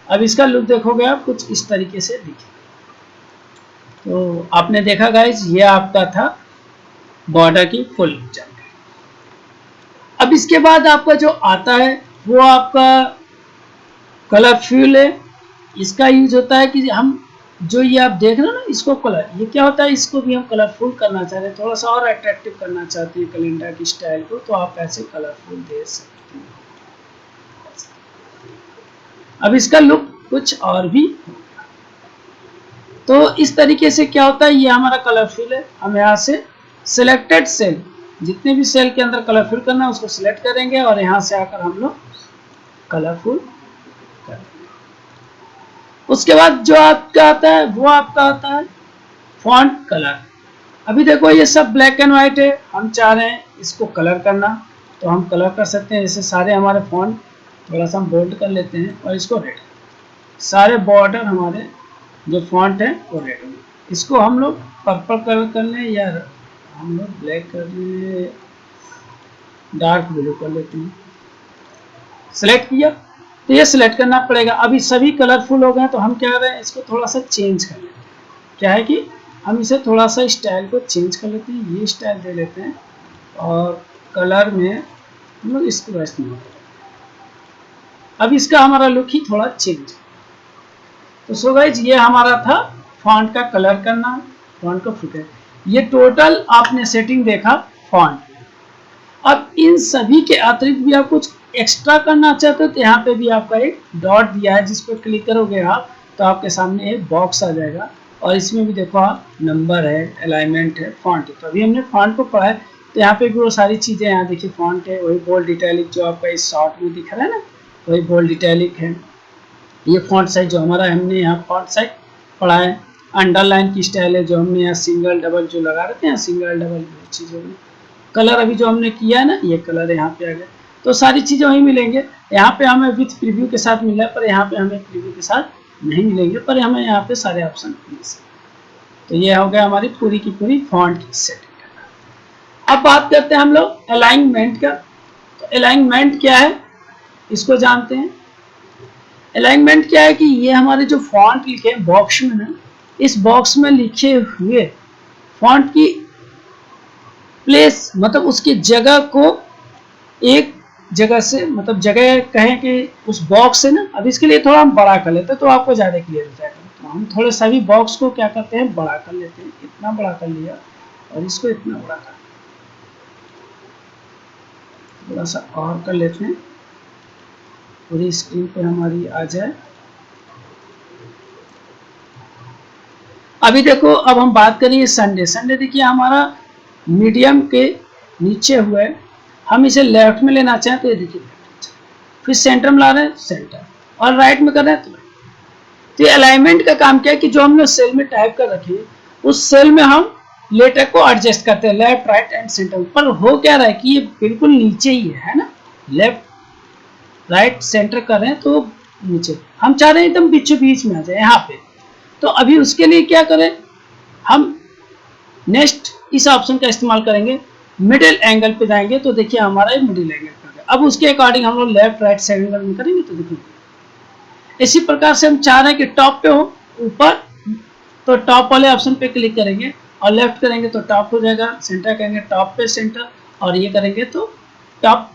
अब इसका लुक देखोगे आप कुछ इस तरीके से दिखेगा। तो आपने देखा गाइज, ये आपका था बॉर्डर की फुल जानकारी। अब इसके बाद आपका जो आता है वो आपका कलरफुल है। इसका यूज होता है कि हम जो ये आप देख रहे हो ना, इसको कलर, ये क्या होता है, इसको भी हम कलरफुल करना चाह रहे हैं, थोड़ा सा और अट्रैक्टिव करना चाहते हैं कैलेंडर की स्टाइल को, तो आप ऐसे कलरफुल दे सकते हैं। अब इसका लुक कुछ और भी, तो इस तरीके से क्या होता है, ये हमारा कलरफुल है। हम यहाँ से सिलेक्टेड सेल, जितने भी सेल के अंदर कलरफुल करना है उसको सिलेक्ट करेंगे और यहाँ से आकर हम लोग कलरफुल करेंगे। उसके बाद जो आपका आता है वो आपका आता है फॉन्ट कलर। अभी देखो ये सब ब्लैक एंड व्हाइट है, हम चाह रहे हैं इसको कलर करना तो हम कलर कर सकते हैं। जैसे सारे हमारे फॉन्ट थोड़ा सा हम बोल्ड कर लेते हैं और इसको रेड, सारे बॉर्डर हमारे जो फॉन्ट है वो रेड होंगे। इसको हम लोग पर्पल कलर कर लें या हम लोग ब्लैक कर लें, डार्क ब्लू कर लेते हैं। सेलेक्ट किया तो ये सिलेक्ट करना पड़ेगा। अभी सभी कलरफुल हो गए तो हम क्या कर रहे हैं, इसको थोड़ा सा चेंज कर लेते हैं। क्या है कि हम इसे थोड़ा सा स्टाइल को चेंज कर लेते हैं, ये स्टाइल दे लेते हैं और कलर में हम लोग इसको इस्तेमाल करें। अब इसका हमारा लुक ही थोड़ा चेंज। तो सो गाइज ये हमारा था फॉन्ट का कलर करना, फॉन्ट का फुटर। ये टोटल आपने सेटिंग देखा फॉन्ट। अब इन सभी के अतिरिक्त भी आप कुछ एक्स्ट्रा करना चाहते हो तो यहाँ पे भी आपका एक डॉट दिया है, जिस पर क्लिक करोगे आप तो आपके सामने एक बॉक्स आ जाएगा और इसमें भी देखो आप नंबर है, अलाइनमेंट है, फॉन्ट है। तो अभी हमने फॉन्ट को पढ़ा है, तो यहाँ पे भी वो सारी चीज़ें, यहाँ देखिए फॉन्ट है, वही बोल्ड इटैलिक जो आपका इस शॉर्ट में दिख रहा है ना, वही बोल्ड इटैलिक है। ये फॉन्ट साइज जो हमारा, हमने यहाँ फॉन्ट साइज पढ़ा है। अंडरलाइन की स्टाइल है जो हमने यहाँ सिंगल डबल जो लगा रहे थे, यहाँ सिंगल डबल चीज़ों में। कलर अभी जो हमने किया है ना, ये कलर यहाँ पे आ गया। तो सारी चीज़ें वहीं मिलेंगे। यहाँ पे हमें विथ प्रीव्यू के साथ मिला है, पर यहाँ पे हमें प्रीव्यू के साथ नहीं मिलेंगे, पर हमें यहाँ पे सारे ऑप्शन मिल सकते। तो ये हो गया हमारी पूरी की पूरी फॉन्ट की सेटिंग। अब बात करते हैं हम लोग अलाइनमेंट का। तो अलाइनमेंट क्या है, इसको जानते हैं। अलाइनमेंट क्या है कि ये हमारे जो फॉन्ट लिखे हैं बॉक्स में ना, इस बॉक्स में लिखे हुए फॉन्ट की प्लेस, मतलब उसकी जगह को एक जगह से, मतलब जगह कहें कि उस बॉक्स से ना, अब इसके लिए थोड़ा हम बड़ा कर लेते हैं तो आपको ज़्यादा क्लियर हो जाएगा। तो हम थोड़े सभी बॉक्स को क्या करते हैं, बड़ा कर लेते हैं। इतना बड़ा कर लिया और इसको इतना बड़ा कर लिया, थोड़ा सा और कर लेते हैं, पूरी स्क्रीन पे हमारी आ जाए। अभी देखो, अब हम बात करिए संडे। संडे देखिए हमारा मीडियम के नीचे हुआ है, हम इसे लेफ्ट में लेना चाहें तो ये देखिए, फिर सेंटर में ला रहे हैं सेंटर, और राइट में कर रहे हैं तो ये अलाइनमेंट का काम क्या है कि जो हमने सेल में टाइप कर रखी है, उस सेल में हम लेटर को एडजस्ट करते हैं, लेफ्ट राइट एंड सेंटर। पर हो क्या रहा है कि ये बिल्कुल नीचे ही है ना, लेफ्ट राइट सेंटर कर रहे हैं तो नीचे, हम चाह रहे हैं एकदम बीचों बीच में आ जाए यहाँ पे। तो अभी उसके लिए क्या करें, हम नेक्स्ट इस ऑप्शन का इस्तेमाल करेंगे, मिडिल एंगल पे जाएंगे तो देखिए हमारा मिडिल एंगल कर गया। अब उसके अकॉर्डिंग हम लोग लेफ्ट राइट सेंटर में करेंगे तो देखिए इसी प्रकार से हम चाह रहे हैं कि टॉप पे हो ऊपर, तो टॉप वाले ऑप्शन पे क्लिक करेंगे, और लेफ्ट करेंगे तो टॉप हो जाएगा, सेंटर करेंगे टॉप पे सेंटर, और ये करेंगे तो टॉप।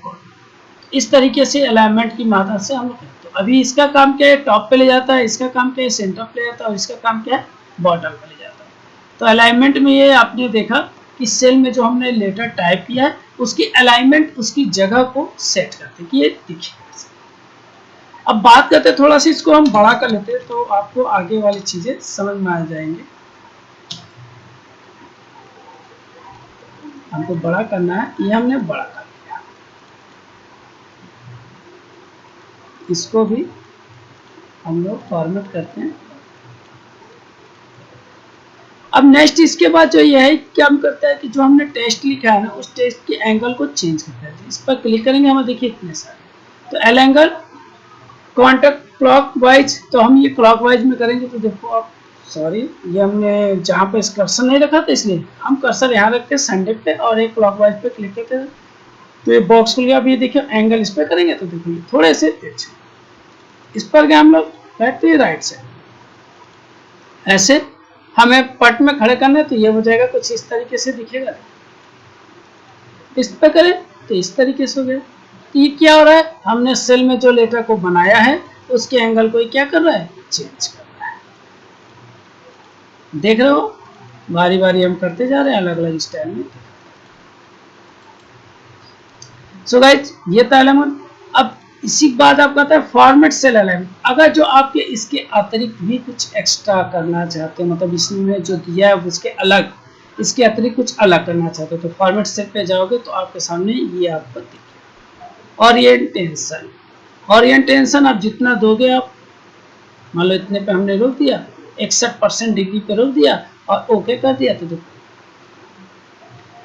इस तरीके से अलाइनमेंट की मदद से हम लोग, तो अभी इसका काम क्या है, टॉप पे ले जाता है, इसका काम क्या है, सेंटर पे ले जाता है, और इसका काम क्या है, बॉटम पे ले जाता है। तो अलाइनमेंट में ये आपने देखा कि सेल में जो हमने लेटर टाइप किया है उसकी अलाइनमेंट उसकी जगह को सेट करते कि ये दिखे। अब बात करते हैं, थोड़ा सा इसको हम बड़ा कर लेते हैं तो आपको आगे वाली चीजें समझ में आ जाएंगे। हमको बड़ा करना है, ये हमने बड़ा कर लिया, इसको भी हम लोग फॉर्मेट करते हैं। अब नेक्स्ट इसके बाद जो ये है, क्या हम करते हैं कि जो हमने टेस्ट लिखा है ना, उस टेस्ट के एंगल को चेंज करते हैं। इस पर क्लिक करेंगे, हमें देखिए इतने सारे, तो L angle contact clock wise, तो हम ये क्लॉक वाइज में करेंगे। तो देखो आप, सॉरी ये हमने जहाँ पे कर्सर नहीं रखा था, इसलिए हम कर्सर यहाँ रखते हैं संडे पे, और एक क्लॉक वाइज पे क्लिक करते हैं तो ये बॉक्स खुल गया। अब ये देखिए एंगल इस पर करेंगे तो देखिए थोड़े से इस पर गए हम लोग, बैठते राइट से, ऐसे हमें पट में खड़े करना है तो ये हो जाएगा कुछ इस तरीके से दिखेगा। इस पे करें तो इस तरीके से हो गया। तो ये क्या हो रहा है, हमने सेल में जो लेटर को बनाया है उसके एंगल को क्या कर रहा है, चेंज कर रहा है। देख रहे हो, बारी बारी हम करते जा रहे हैं अलग अलग स्टाइल में। सो गाइस ये था अलाइनमेंट। अब इसी के बाद आप कहते हैं फॉर्मेट सेल अलाइनमेंट। अगर जो आपके इसके अतिरिक्त भी कुछ एक्स्ट्रा करना चाहते हैं, मतलब इसमें जो दिया है उसके अलग, इसके अतिरिक्त कुछ अलग करना चाहते हो तो फॉर्मेट सेल पे जाओगे तो आपके सामने ये आपको दिखेगा। ओरिएंटेशन, ओरिएंटेशन आप जितना दोगे, आप मान लो इतने पे हमने रोक दिया, 61% डिग्री पे रोक दिया और ओके कर दिया, तो देखो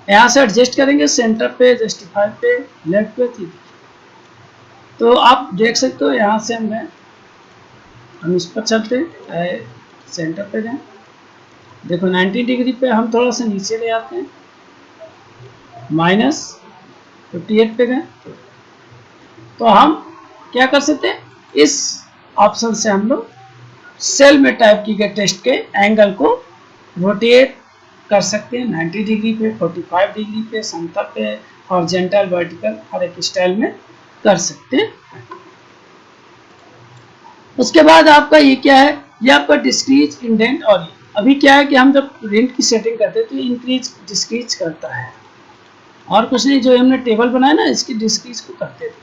यहाँ से एडजस्ट करेंगे सेंटर पे, जस्टिफाई पे, लेफ्ट पे, ठीक। तो आप देख सकते हो यहाँ से हम इस पर चलते हैं, सेंटर पे जाएं, देखो 90 डिग्री पे हम थोड़ा सा नीचे ले आते हैं, -58 पे गए। तो हम क्या कर सकते हैं, इस ऑप्शन से हम लोग सेल में टाइप की गए टेस्ट के एंगल को रोटेट कर सकते हैं 90 डिग्री पे, 45 डिग्री पे, समतल पे, हॉरिजॉन्टल, वर्टिकल, हर एक स्टाइल में कर सकते हैं। उसके बाद आपका ये क्या है, ये आपका डिस्क्रीज, इंडेंट, और ये अभी क्या है कि हम जब प्रिंट की सेटिंग करते हैं तो इंक्रीज डिस्क्रीज करता है, और कुछ नहीं, जो हमने टेबल बनाया ना इसकी डिस्क्रीज को करते थे।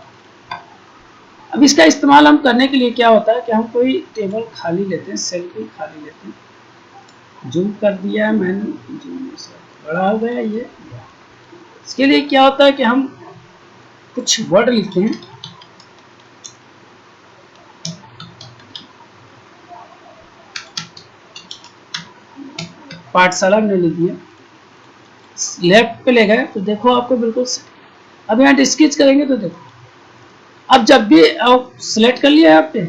अब इसका इस्तेमाल हम करने के लिए क्या होता है कि हम कोई टेबल खाली लेते हैं, सेल को खाली लेते हैं, जूम कर दिया है मैंने, जूम बड़ा हो गया ये। इसके लिए क्या होता है कि हम कुछ वर्ड लिखते हैं, पाठशाला में लिख दिया, लेफ्ट पे ले गए तो देखो आपको बिल्कुल। अब यहाँ स्केच करेंगे तो देखो, अब जब भी अब सिलेक्ट कर लिया है आपने,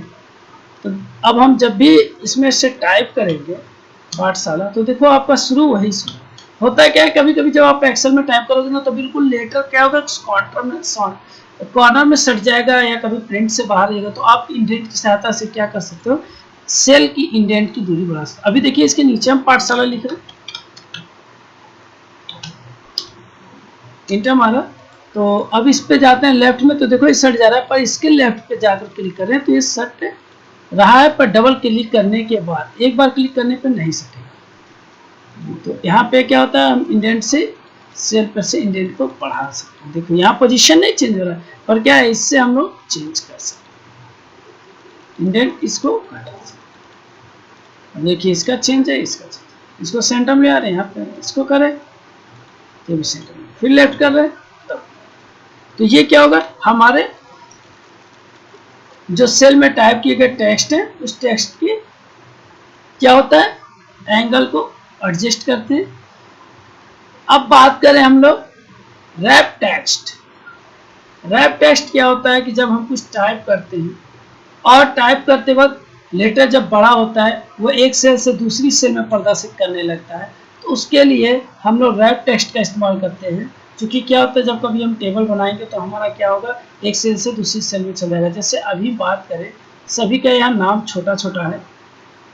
तो अब हम जब भी इसमें से टाइप करेंगे पाठशाला, तो देखो आपका शुरू वही शुरू होता है। क्या है, कभी कभी जब आप एक्सेल में टाइप करोगे ना, तो बिल्कुल लेटर क्या होगा, कॉर्नर में सट जाएगा या कभी प्रिंट से बाहर रहेगा। तो आप इंडेंट की सहायता से क्या कर सकते हो, सेल की इंडेंट की दूरी बढ़ा सकते हो। अभी देखिए इसके नीचे हम पाठशाला लिख रहे हैं, इंटर मारा, तो अब इस पे जाते हैं लेफ्ट में, तो देखो ये सट जा रहा है, पर इसके लेफ्ट पे जाकर क्लिक कर रहे हैं तो ये सट रहा है, पर डबल क्लिक करने के बाद, एक बार क्लिक करने पे नहीं सटेगा। तो यहाँ पे क्या होता है, हम इंडेंट से सेल पर से इंडेंट को बढ़ा सकते हैं। देखो यहाँ पोजीशन नहीं चेंज हो रहा है, पर क्या है, इससे हम लोग चेंज कर सकते हैं, इंडेंट इसको हटा सकते हैं। देखिए इसका चेंज है, इसका चेंज, इसको सेंटर में आ रहे हैं, यहाँ पे इसको करें तो भी सेंटर में, फिर लेफ्ट कर रहे हैं तो ये क्या होगा, हमारे जो सेल में टाइप किए गए टेक्स्ट है, उस टेक्स्ट की क्या होता है, एंगल को एडजस्ट करते हैं। अब बात करें हम लोग रैप टेक्स्ट। रैप टेक्स्ट क्या होता है कि जब हम कुछ टाइप करते हैं और टाइप करते वक्त लेटर जब बड़ा होता है, वो एक सेल से दूसरी सेल में प्रदर्शित करने लगता है, तो उसके लिए हम लोग रैप टेक्स्ट का इस्तेमाल करते हैं। क्योंकि क्या होता है, जब कभी हम टेबल बनाएंगे तो हमारा क्या होगा, एक सेल से दूसरी सेल में चला जाएगा। जैसे अभी बात करें, सभी का यहाँ नाम छोटा छोटा है,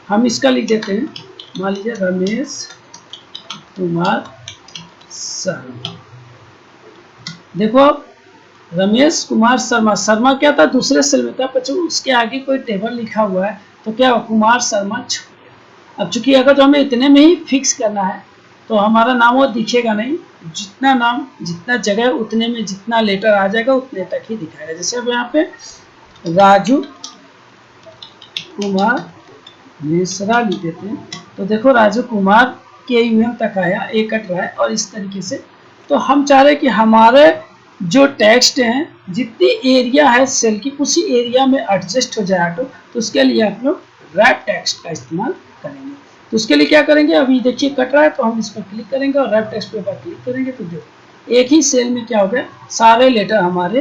हम इसका लिख देते हैं, मान लीजिए रमेश कुमार शर्मा। देखो अब रमेश कुमार शर्मा, शर्मा क्या था, दूसरे सेल में था, पर उसके आगे कोई टेबल लिखा हुआ है तो क्या हुआ, कुमार शर्मा छूट गया। अब चूंकि अगर तो हमें इतने में ही फिक्स करना है, तो हमारा नाम वो दिखेगा नहीं, जितना नाम जितना जगह उतने में जितना लेटर आ जाएगा उतने तक ही दिखाएगा। जैसे अब यहाँ पे राजू कुमार मिश्रा लिख देते हैं, तो देखो राजू कुमार के ईमेल तक आया, एक कट रहा है, और इस तरीके से। तो हम चाह रहे हैं कि हमारे जो टेक्स्ट हैं, जितनी एरिया है सेल की, उसी एरिया में एडजस्ट हो जाए ऑटो। तो उसके लिए आप लोग रैप टेक्स्ट का इस्तेमाल करेंगे। तो उसके लिए क्या करेंगे, अभी देखिए कट रहा है तो हम इस पर क्लिक करेंगे और रैप टेक्स्ट पे बार क्लिक करेंगे, तो देखो एक ही सेल में क्या हो गया, सारे लेटर हमारे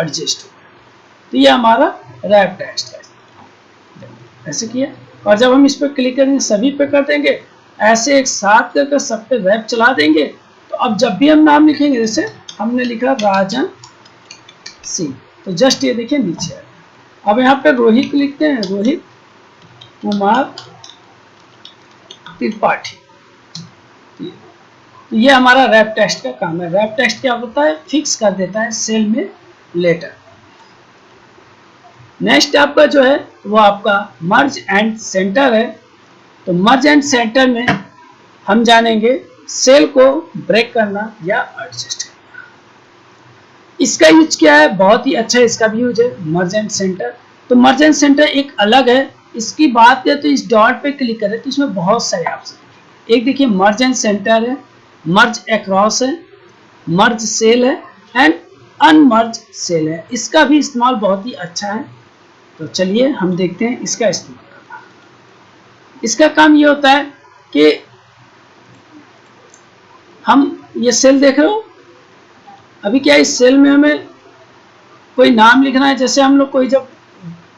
एडजस्ट हो गए। तो ये हमारा रैप टेक्स्ट है, ऐसे किया। और जब हम इस पर क्लिक करेंगे, सभी पे कर देंगे, ऐसे एक साथ करके सब पे रैप चला देंगे। तो अब जब भी हम नाम लिखेंगे, जैसे हमने लिखा राजन सिंह, तो जस्ट ये देखिए नीचे है। अब यहाँ पे रोहित लिखते हैं, रोहित कुमार त्रिपाठी। तो ये हमारा रैप टेक्स्ट का काम है। रैप टेक्स्ट क्या होता है, फिक्स कर देता है सेल में लेटर। नेक्स्ट आपका जो है वो आपका मर्ज एंड सेंटर है। तो मर्ज एंड सेंटर में हम जानेंगे सेल को ब्रेक करना या एडजस्ट करना। इसका यूज क्या है, बहुत ही अच्छा इसका भी यूज है, मर्ज एंड सेंटर। तो मर्ज एंड सेंटर एक अलग है। इसकी बात करें तो इस डॉट पे क्लिक करें तो इसमें बहुत सारे ऑप्शन, एक देखिए मर्ज एंड सेंटर है, मर्ज अक्रॉस है, मर्ज सेल है, एंड अनमर्ज सेल है। इसका भी इस्तेमाल बहुत ही अच्छा है। तो चलिए हम देखते हैं इसका इस्तेमाल करना। इसका काम ये होता है कि हम ये सेल देख रहे हो, अभी क्या इस सेल में हमें कोई नाम लिखना है। जैसे हम लोग कोई जब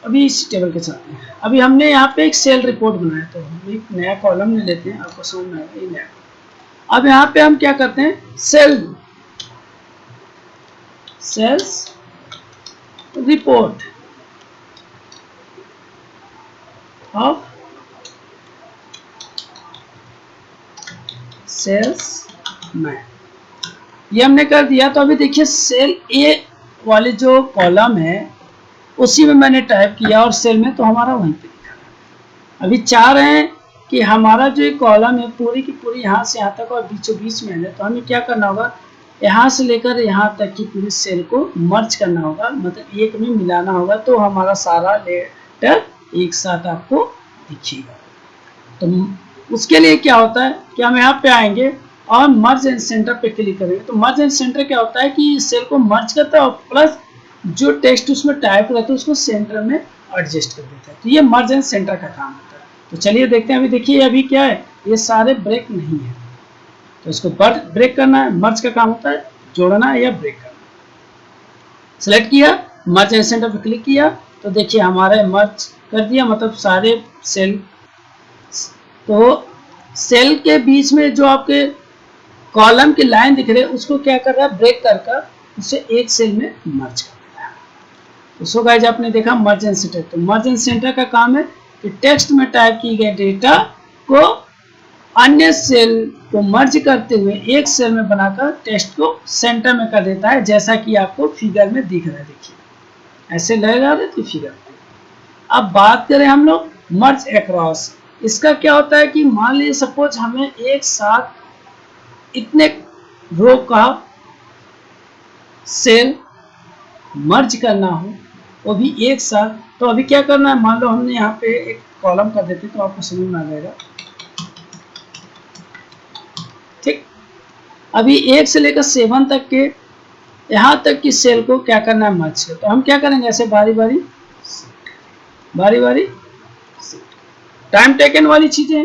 अभी इस टेबल के साथ अभी हमने यहाँ पे एक सेल रिपोर्ट बनाया, तो हम एक नया कॉलम ले लेते हैं, आपको समझ में आएगा ये नया। अब यहाँ पे हम क्या करते हैं, sales report of salesman, ये हमने कर दिया। तो अभी देखिए सेल ए वाले जो कॉलम है उसी में मैंने टाइप किया और सेल में तो हमारा वहीं पे लिखा। अभी चाह रहे हैं कि हमारा जो एक कॉलम है पूरी की पूरी यहाँ से यहाँ तक और बीचों बीच में है, तो हमें क्या करना होगा, यहाँ से लेकर यहाँ तक की पूरी सेल को मर्ज करना होगा, मतलब एक में मिलाना होगा, तो हमारा सारा लेटर एक साथ आपको दिखेगा। तो उसके लिए क्या होता है कि हम यहाँ पे आएंगे और मर्ज एंड सेंटर पे क्लिक करेंगे। तो मर्ज एंड सेंटर क्या होता है कि सेल को मर्ज करता है और प्लस जो टेक्स्ट उसमें टाइप रहता है उसको सेंटर में एडजस्ट कर देता है। तो ये मर्ज एंड सेंटर का काम होता है। तो चलिए देखते हैं। अभी देखिए अभी क्या है, ये सारे ब्रेक नहीं है, तो इसको ब्रेक करना है। मर्ज का काम होता है जोड़ना या ब्रेक करना। सेलेक्ट किया, मर्ज एंड सेंटर पे क्लिक किया, तो देखिए हमारे मर्ज कर दिया, मतलब सारे सेल। तो सेल के बीच में जो आपके कॉलम की लाइन दिख रही है उसको क्या कर रहा है, ब्रेक कर उसे एक सेल में मर्ज कर रहा है। तो सो गाइस आपने देखा मर्ज एंड सेंटर। तो मर्ज एंड सेंटर का काम है कि टेक्स्ट में टाइप की गई डेटा को अन्य सेल को मर्ज करते हुए एक सेल में बनाकर टेक्स्ट को सेंटर में कर देता है, जैसा कि आपको फिगर में दिख रहा है। देखिए ऐसे लगेगा तो फिगर। अब बात करें हम लोग मर्ज अक्रॉस। इसका क्या होता है कि मान लीजिए सपोज हमें एक साथ इतने रो का सेल मर्ज करना हो, वो भी एक साथ। तो अभी क्या करना है, मान लो हमने यहाँ पे एक कॉलम कर देते तो आपको समझ में आ जाएगा। ठीक, अभी 1 से लेकर 7 तक के यहाँ तक की सेल को क्या करना है, मर्ज कर। तो हम क्या करेंगे, ऐसे बारी बारी टाइम टेकन वाली चीजें।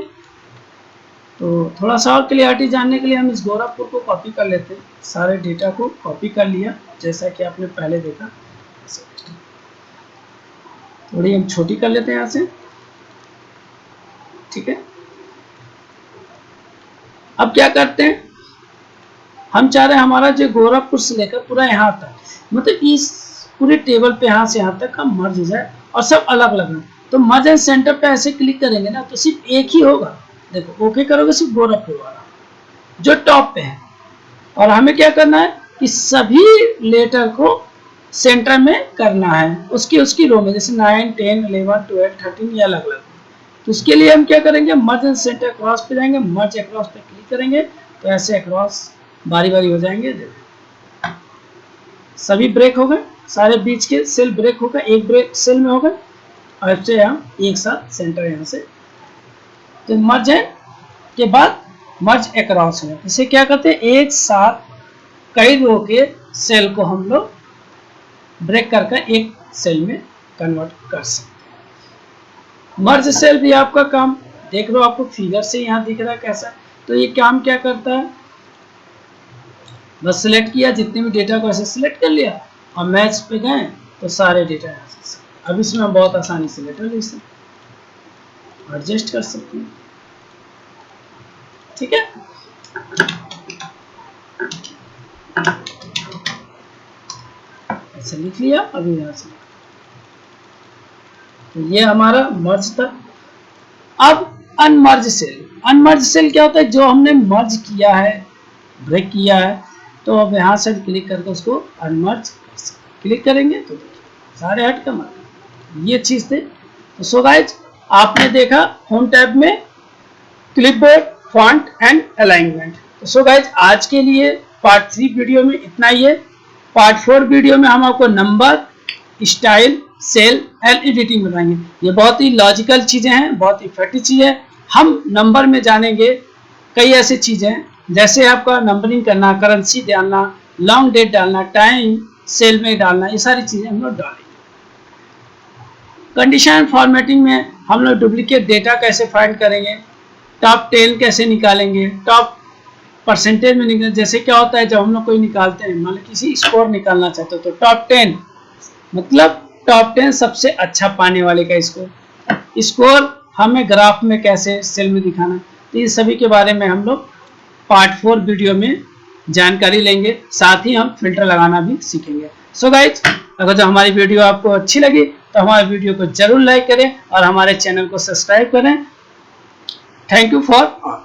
तो थोड़ा सा और क्लियरिटी जानने के लिए हम इस गोरखपुर को कॉपी कर लेते हैं। सारे डेटा को कॉपी कर लिया जैसा कि आपने पहले देखा। थोड़ी हम छोटी कर लेते हैं यहाँ से। ठीक है, अब क्या करते हैं, हम चाह रहे हैं हमारा जो गोरखपुर से लेकर पूरा यहाँ तक, मतलब इस पूरे टेबल पे यहाँ से यहाँ तक का मर्ज हो जाए और सब अलग अलग है। तो मर्ज एंड सेंटर पे ऐसे क्लिक करेंगे ना तो सिर्फ एक ही होगा। देखो ओके करोगे सिर्फ गोरखपुर वाला जो टॉप पे है, और हमें क्या करना है कि सभी लेटर को सेंटर में करना है, उसकी रो में, जैसे 9, 10, 11, 12, 13 ये अलग अलग। तो उसके लिए हम क्या करेंगे, मर्ज एंड सेंटर अक्रॉस पे जाएंगे, मर्ज अक्रॉस पे क्लिक करेंगे तो ऐसे अक्रॉस बारी बारी हो जाएंगे। सभी ब्रेक हो गए, सारे बीच के सेल ब्रेक हो गए, एक ब्रेक सेल में हो गए, और ऐसे हम एक साथ सेंटर यहाँ से। तो मर्ज के बाद मर्ज अक्रॉस है, इसे क्या करते हैं, एक साथ कई रो के सेल को हम लोग ब्रेक करके एक सेल में कन्वर्ट कर सकते हैं। मर्ज सेल भी आपका काम देख लो, आपको फिगर से यहाँ दिख रहा है कैसा। तो ये काम क्या करता है, बस सिलेक्ट किया, जितने भी डेटा को ऐसे सिलेक्ट कर लिया और मैच पे गए तो सारे डेटा यहाँ से। अब इसमें हम बहुत आसानी से लेटर ले सकते, एडजस्ट कर सकते हैं। ठीक है, ऐसे लिख लिया। अभी यहाँ से तो ये हमारा मर्ज था। अब अनमर्ज सेल क्या होता है, जो हमने मर्ज किया है, ब्रेक किया है, तो अब यहाँ से क्लिक करके उसको अनमर्ज क्लिक करेंगे तो देखिए सारे हट कर ये चीज थे। तो सो गाइज आपने देखा होम टैब में क्लिपबोर्ड, फॉन्ट एंड अलाइनमेंट। तो सो गाइज आज के लिए पार्ट 3 वीडियो में इतना ही है। पार्ट 4 वीडियो में हम आपको number, style, sale and editing बताएंगे। ये बहुत ही लॉजिकल चीजें हैं, बहुत इफेक्टिव चीजें हैं। हम नंबर में जानेंगे कई ऐसी चीजें हैं, जैसे आपका नंबरिंग करना, करेंसी डालना, लॉन्ग डेट डालना, टाइम सेल में डालना, ये सारी चीजें हम लोग डालेंगे। कंडीशन फॉर्मेटिंग में हम लोग डुप्लीकेट डेटा कैसे फाइंड करेंगे, टॉप 10 कैसे निकालेंगे, टॉप परसेंटेज में निकल, जैसे क्या होता है जब हम लोग कोई निकालते हैं, मान लो किसी स्कोर निकालना चाहते हो तो टॉप 10 मतलब टॉप 10 सबसे अच्छा पाने वाले का स्कोर हमें ग्राफ में कैसे सेल में दिखाना। तो ये सभी के बारे में हम लोग पार्ट 4 वीडियो में जानकारी लेंगे, साथ ही हम फिल्टर लगाना भी सीखेंगे। सो गाइज अगर जो हमारी वीडियो आपको अच्छी लगी तो हमारे वीडियो को जरूर लाइक करें और हमारे चैनल को सब्सक्राइब करें। Thank you for all.